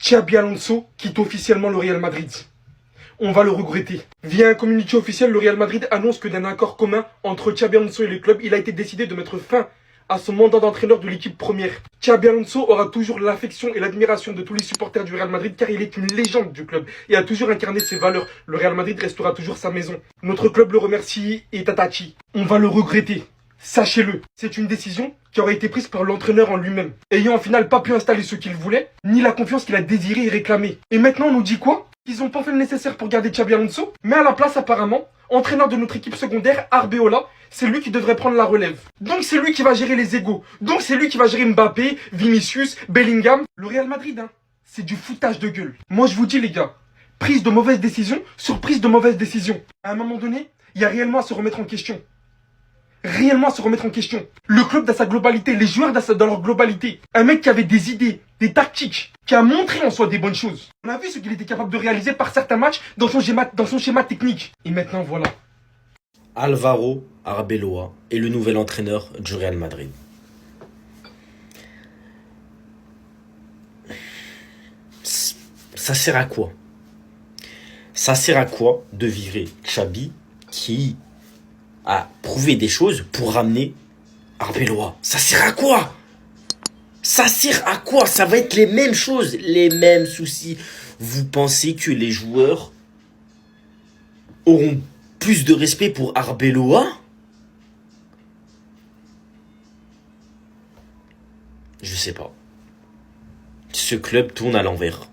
Xabi Alonso quitte officiellement le Real Madrid. On va le regretter. Via un communiqué officiel, le Real Madrid annonce que d'un accord commun entre Xabi Alonso et le club, il a été décidé de mettre fin à son mandat d'entraîneur de l'équipe première. Xabi Alonso aura toujours l'affection et l'admiration de tous les supporters du Real Madrid car il est une légende du club et a toujours incarné ses valeurs. Le Real Madrid restera toujours sa maison. Notre club le remercie et tatachi. On va le regretter. Sachez-le, c'est une décision qui aurait été prise par l'entraîneur en lui-même, ayant en final pas pu installer ce qu'il voulait, ni la confiance qu'il a désiré et réclamé. Et maintenant on nous dit quoi? Qu'ils n'ont pas fait le nécessaire pour garder Xabi Alonso, mais à la place apparemment, entraîneur de notre équipe secondaire, Arbeloa, c'est lui qui devrait prendre la relève. Donc c'est lui qui va gérer les égos. Donc c'est lui qui va gérer Mbappé, Vinicius, Bellingham. Le Real Madrid, c'est du foutage de gueule. Moi je vous dis les gars, prise de mauvaises décisions sur prise de mauvaises décisions. À un moment donné, il y a réellement à se remettre en question. Réellement à se remettre en question. Le club dans sa globalité, les joueurs dans leur globalité. Un mec qui avait des idées, des tactiques, qui a montré en soi des bonnes choses. On a vu ce qu'il était capable de réaliser par certains matchs dans son schéma technique. Et maintenant voilà. Álvaro Arbeloa est le nouvel entraîneur du Real Madrid. Ça sert à quoi? Ça sert à quoi de virer Xabi qui a prouvé des choses pour ramener Arbeloa? Ça sert à quoi? Ça sert à quoi? Ça va être les mêmes choses, les mêmes soucis. Vous pensez que les joueurs auront plus de respect pour Arbeloa? Je sais pas. Ce club tourne à l'envers.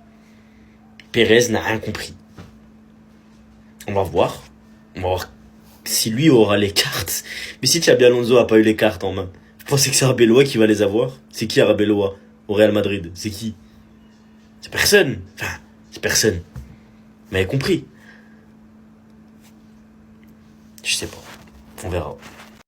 Pérez n'a rien compris. On va voir. On va voir si lui aura les cartes. Mais si Xabi Alonso a pas eu les cartes en main, vous pensez que c'est Arbeloa qui va les avoir? C'est qui Arbeloa au Real Madrid? C'est qui? C'est personne. Enfin, c'est personne. Vous m'avez compris? Je sais pas. On verra.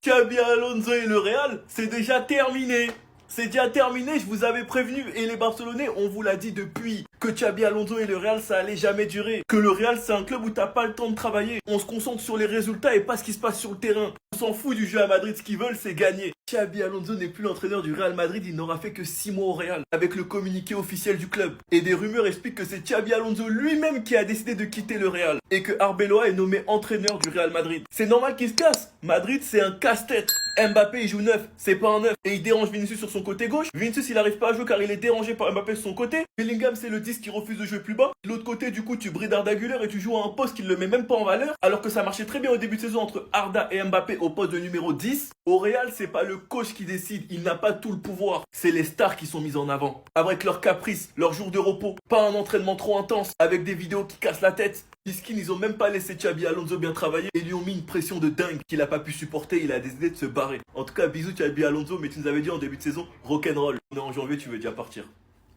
Xabi Alonso et le Real, c'est déjà terminé. C'est déjà terminé, je vous avais prévenu. Et les Barcelonais, on vous l'a dit depuis que Xabi Alonso et le Real, ça allait jamais durer. Que le Real, c'est un club où t'as pas le temps de travailler. On se concentre sur les résultats et pas ce qui se passe sur le terrain. On s'en fout du jeu à Madrid, ce qu'ils veulent, c'est gagner. Xabi Alonso n'est plus l'entraîneur du Real Madrid, il n'aura fait que 6 mois au Real, avec le communiqué officiel du club. Et des rumeurs expliquent que c'est Xabi Alonso lui-même qui a décidé de quitter le Real. Et que Arbeloa est nommé entraîneur du Real Madrid. C'est normal qu'il se casse. Madrid, c'est un casse-tête. Mbappé, il joue neuf, c'est pas un neuf. Et il dérange Vinicius sur son côté gauche. Vinicius, il arrive pas à jouer car il est dérangé par Mbappé sur son côté. Bellingham, c'est le 10 qui refuse de jouer plus bas. De l'autre côté, du coup, tu brides Arda Güler et tu joues à un poste qui ne le met même pas en valeur. Alors que ça marchait très bien au début de saison entre Arda et Mbappé au poste de numéro 10. Au Real, c'est pas le coach qui décide. Il n'a pas tout le pouvoir. C'est les stars qui sont mises en avant. Avec leurs caprices, leurs jours de repos. Pas un entraînement trop intense. Avec des vidéos qui cassent la tête. Miskin, ils ont même pas laissé Xabi Alonso bien travailler et lui ont mis une pression de dingue qu'il a pas pu supporter. Il a décidé de se barrer. En tout cas, bisous Xabi Alonso, mais tu nous avais dit en début de saison, rock'n'roll. On est en janvier, tu veux déjà partir.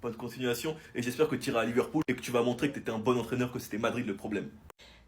Bonne continuation et j'espère que tu iras à Liverpool et que tu vas montrer que tu étais un bon entraîneur, que c'était Madrid le problème.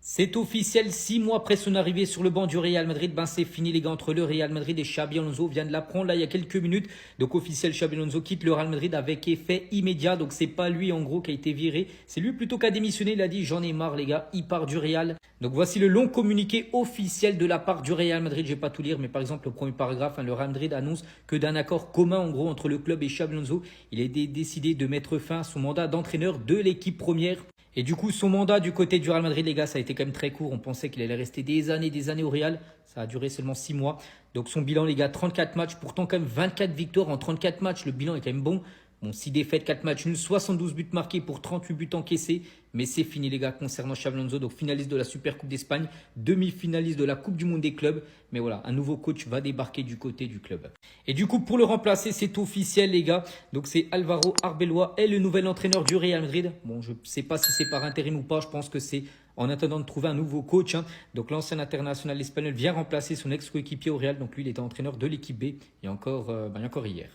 C'est officiel, 6 mois après son arrivée sur le banc du Real Madrid, c'est fini les gars entre le Real Madrid et Xabi Alonso. Vient de l'apprendre là il y a quelques minutes. Donc officiel, Xabi Alonso quitte le Real Madrid avec effet immédiat. Donc c'est pas lui en gros qui a été viré, c'est lui plutôt qui a démissionné. Il a dit j'en ai marre les gars, il part du Real. Donc voici le long communiqué officiel de la part du Real Madrid. Je vais pas tout lire mais par exemple le premier paragraphe, le Real Madrid annonce que d'un accord commun en gros entre le club et Xabi Alonso, il a décidé de mettre fin à son mandat d'entraîneur de l'équipe première. Et du coup, son mandat du côté du Real Madrid, les gars, ça a été quand même très court. On pensait qu'il allait rester des années au Real. Ça a duré seulement 6 mois. Donc son bilan, les gars, 34 matchs. Pourtant, quand même 24 victoires en 34 matchs. Le bilan est quand même bon. Bon, 6 défaites, 4 matchs nuls, 72 buts marqués pour 38 buts encaissés. Mais c'est fini, les gars, concernant Xabi Alonso. Donc, finaliste de la Super Coupe d'Espagne, demi-finaliste de la Coupe du Monde des clubs. Mais voilà, un nouveau coach va débarquer du côté du club. Et du coup, pour le remplacer, c'est officiel, les gars. Donc, c'est Álvaro Arbeloa est le nouvel entraîneur du Real Madrid. Bon, je ne sais pas si c'est par intérim ou pas. Je pense que c'est en attendant de trouver un nouveau coach. Donc, l'ancien international espagnol vient remplacer son ex-coéquipier au Real. Donc, lui, il était entraîneur de l'équipe B. Et encore hier.